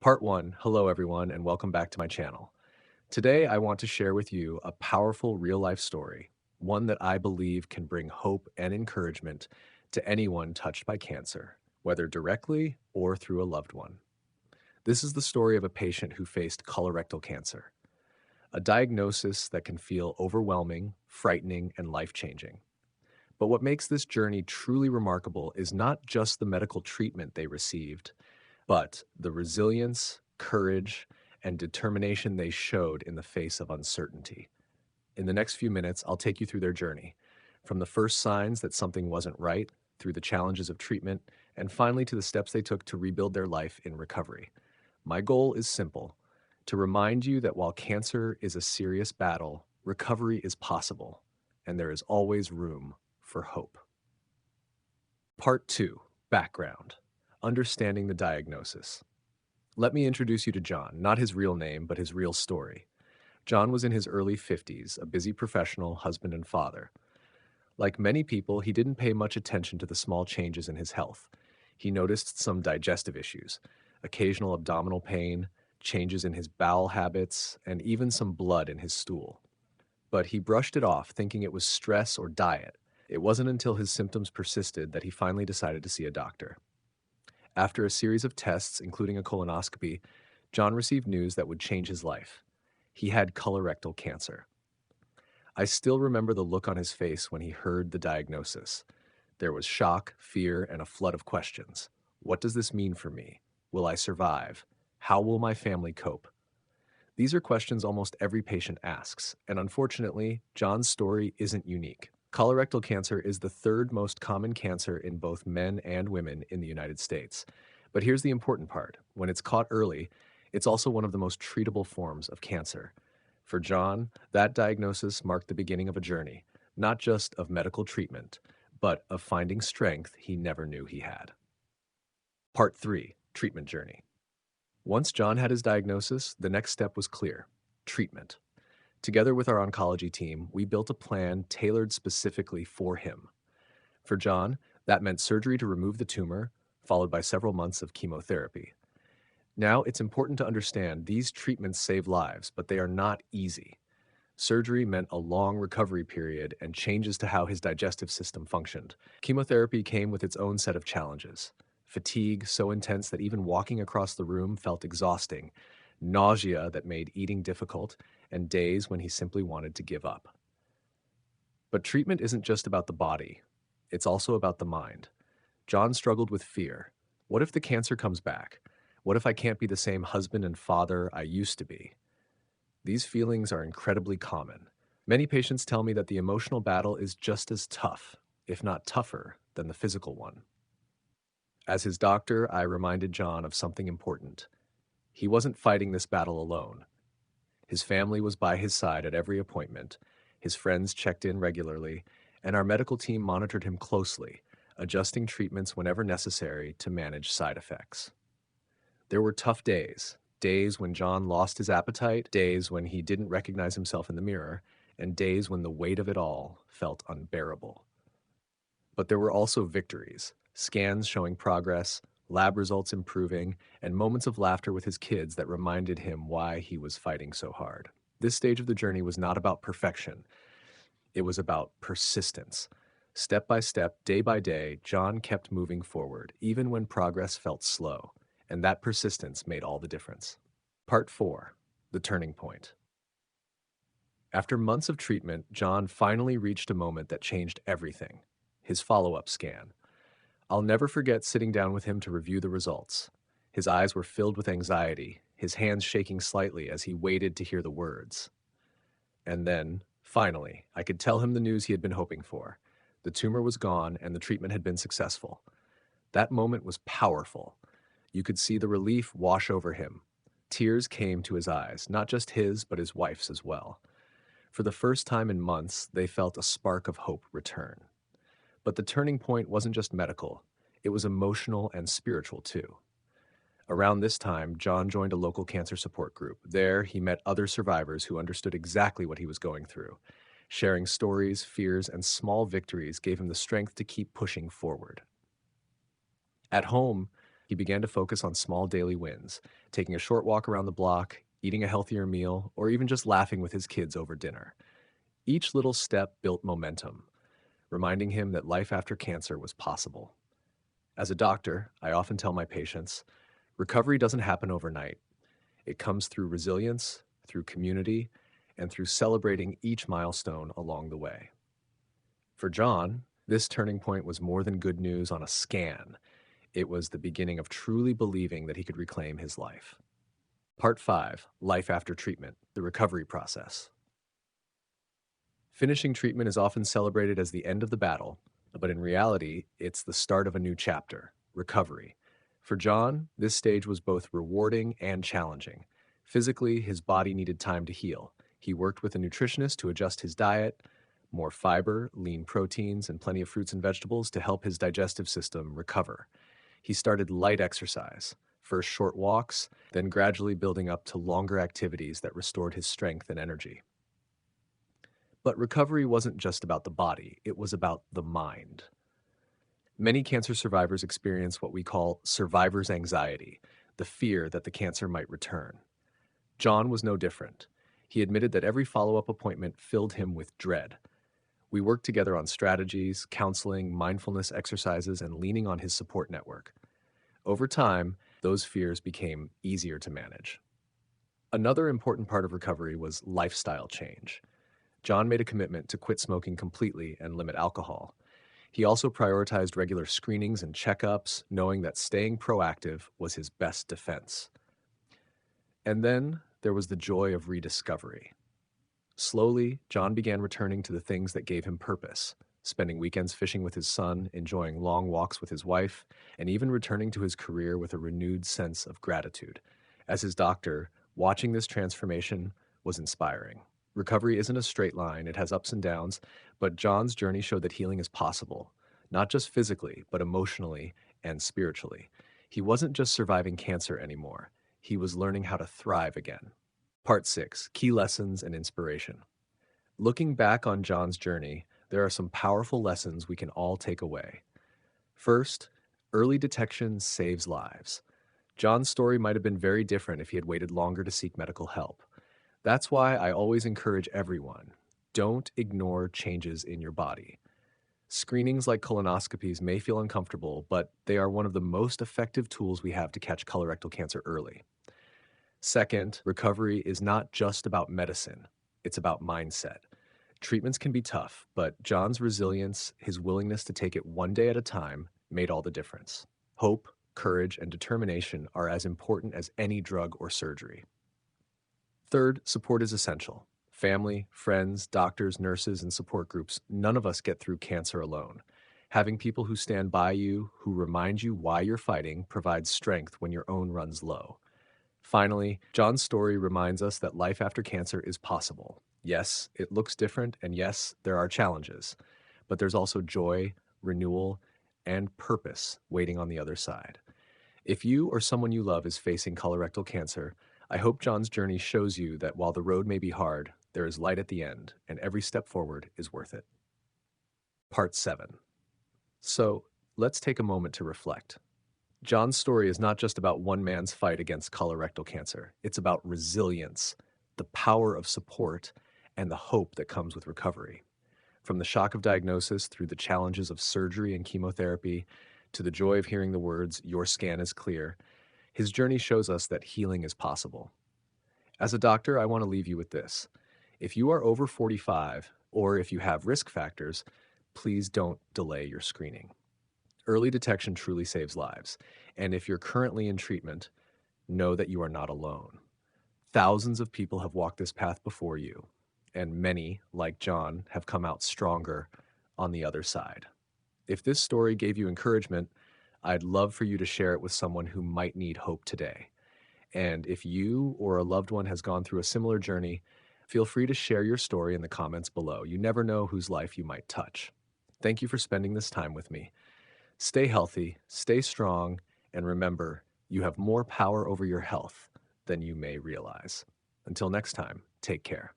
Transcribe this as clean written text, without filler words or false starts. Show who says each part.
Speaker 1: Part 1. Hello, everyone, and welcome back to my channel. Today, I want to share with you a powerful real life story, one that I believe can bring hope and encouragement to anyone touched by cancer, whether directly or through a loved one. This is the story of a patient who faced colorectal cancer, a diagnosis that can feel overwhelming, frightening, and life changing. But what makes this journey truly remarkable is not just the medical treatment they received, but the resilience, courage, and determination they showed in the face of uncertainty. In the next few minutes, I'll take you through their journey, from the first signs that something wasn't right, through the challenges of treatment, and finally to the steps they took to rebuild their life in recovery. My goal is simple: to remind you that while cancer is a serious battle, recovery is possible, and there is always room for hope. Part 2. Background. Understanding the diagnosis. Let me introduce you to John, not his real name, but his real story. John was in his early 50s, a busy professional, husband, and father. Like many people, he didn't pay much attention to the small changes in his health. He noticed some digestive issues, occasional abdominal pain, changes in his bowel habits, and even some blood in his stool. But he brushed it off, thinking it was stress or diet. It wasn't until his symptoms persisted that he finally decided to see a doctor. After a series of tests, including a colonoscopy, John received news that would change his life. He had colorectal cancer. I still remember the look on his face when he heard the diagnosis. There was shock, fear, and a flood of questions. What does this mean for me? Will I survive? How will my family cope? These are questions almost every patient asks, and unfortunately, John's story isn't unique. Colorectal cancer is the third most common cancer in both men and women in the United States. But here's the important part: when it's caught early, it's also one of the most treatable forms of cancer. For John, that diagnosis marked the beginning of a journey, not just of medical treatment, but of finding strength he never knew he had. Part 3. Treatment Journey. Once John had his diagnosis, the next step was clear: treatment. Together with our oncology team, we built a plan tailored specifically for him. For John, that meant surgery to remove the tumor, followed by several months of chemotherapy. Now, it's important to understand these treatments save lives, but they are not easy. Surgery meant a long recovery period and changes to how his digestive system functioned. Chemotherapy came with its own set of challenges: fatigue so intense that even walking across the room felt exhausting, nausea that made eating difficult, and days when he simply wanted to give up. But treatment isn't just about the body, it's also about the mind. John struggled with fear. What if the cancer comes back? What if I can't be the same husband and father I used to be? These feelings are incredibly common. Many patients tell me that the emotional battle is just as tough, if not tougher, than the physical one. As his doctor, I reminded John of something important. He wasn't fighting this battle alone. His family was by his side at every appointment, his friends checked in regularly, and our medical team monitored him closely, adjusting treatments whenever necessary to manage side effects. There were tough days, days when John lost his appetite, days when he didn't recognize himself in the mirror, and days when the weight of it all felt unbearable. But there were also victories: scans showing progress, lab results improving, and moments of laughter with his kids that reminded him why he was fighting so hard. This stage of the journey was not about perfection, it was about persistence. Step by step, day by day, John kept moving forward, even when progress felt slow, and that persistence made all the difference. Part 4. The Turning Point. After months of treatment, John finally reached a moment that changed everything: his follow-up scan. I'll never forget sitting down with him to review the results. His eyes were filled with anxiety, his hands shaking slightly as he waited to hear the words. And then, finally, I could tell him the news he had been hoping for. The tumor was gone and the treatment had been successful. That moment was powerful. You could see the relief wash over him. Tears came to his eyes, not just his, but his wife's as well. For the first time in months, they felt a spark of hope return. But the turning point wasn't just medical, it was emotional and spiritual too. Around this time, John joined a local cancer support group. There, he met other survivors who understood exactly what he was going through. Sharing stories, fears, and small victories gave him the strength to keep pushing forward. At home, He began to focus on small daily wins, taking a short walk around the block, eating a healthier meal, or even just laughing with his kids over dinner. Each little step built momentum, reminding him that life after cancer was possible. As a doctor, I often tell my patients, recovery doesn't happen overnight. It comes through resilience, through community, and through celebrating each milestone along the way. For John, this turning point was more than good news on a scan. It was the beginning of truly believing that he could reclaim his life. Part 5, Life After Treatment, the Recovery Process. Finishing treatment is often celebrated as the end of the battle, but in reality, it's the start of a new chapter, recovery. For John, this stage was both rewarding and challenging. Physically, his body needed time to heal. He worked with a nutritionist to adjust his diet, more fiber, lean proteins, and plenty of fruits and vegetables to help his digestive system recover. He started light exercise, first short walks, then gradually building up to longer activities that restored his strength and energy. But recovery wasn't just about the body, it was about the mind. Many cancer survivors experience what we call survivor's anxiety, the fear that the cancer might return. John was no different. He admitted that every follow-up appointment filled him with dread. We worked together on strategies, counseling, mindfulness exercises, and leaning on his support network. Over time, those fears became easier to manage. Another important part of recovery was lifestyle change. John made a commitment to quit smoking completely and limit alcohol. He also prioritized regular screenings and checkups, knowing that staying proactive was his best defense. And then there was the joy of rediscovery. Slowly, John began returning to the things that gave him purpose, spending weekends fishing with his son, enjoying long walks with his wife, and even returning to his career with a renewed sense of gratitude. As his doctor, watching this transformation was inspiring. Recovery isn't a straight line, it has ups and downs, but John's journey showed that healing is possible, not just physically, but emotionally and spiritually. He wasn't just surviving cancer anymore, he was learning how to thrive again. Part 6, Key Lessons and Inspiration. Looking back on John's journey, there are some powerful lessons we can all take away. First, early detection saves lives. John's story might have been very different if he had waited longer to seek medical help. That's why I always encourage everyone, don't ignore changes in your body. Screenings like colonoscopies may feel uncomfortable, but they are one of the most effective tools we have to catch colorectal cancer early. Second, recovery is not just about medicine, it's about mindset. Treatments can be tough, but John's resilience, his willingness to take it one day at a time, made all the difference. Hope, courage, and determination are as important as any drug or surgery. Third, support is essential. Family, friends, doctors, nurses, and support groups, none of us get through cancer alone. Having people who stand by you, who remind you why you're fighting, provides strength when your own runs low. Finally, John's story reminds us that life after cancer is possible. Yes, it looks different, and yes, there are challenges, but there's also joy, renewal, and purpose waiting on the other side. If you or someone you love is facing colorectal cancer, I hope John's journey shows you that while the road may be hard, there is light at the end, and every step forward is worth it. Part 7. So, let's take a moment to reflect. John's story is not just about one man's fight against colorectal cancer. It's about resilience, the power of support, and the hope that comes with recovery. From the shock of diagnosis through the challenges of surgery and chemotherapy to the joy of hearing the words, "Your scan is clear," his journey shows us that healing is possible. As a doctor, I want to leave you with this. If you are over 45 or if you have risk factors, please don't delay your screening. Early detection truly saves lives. And if you're currently in treatment, know that you are not alone. Thousands of people have walked this path before you, and many, like John, have come out stronger on the other side. If this story gave you encouragement, I'd love for you to share it with someone who might need hope today. And if you or a loved one has gone through a similar journey, feel free to share your story in the comments below. You never know whose life you might touch. Thank you for spending this time with me. Stay healthy, stay strong, and remember, you have more power over your health than you may realize. Until next time, take care.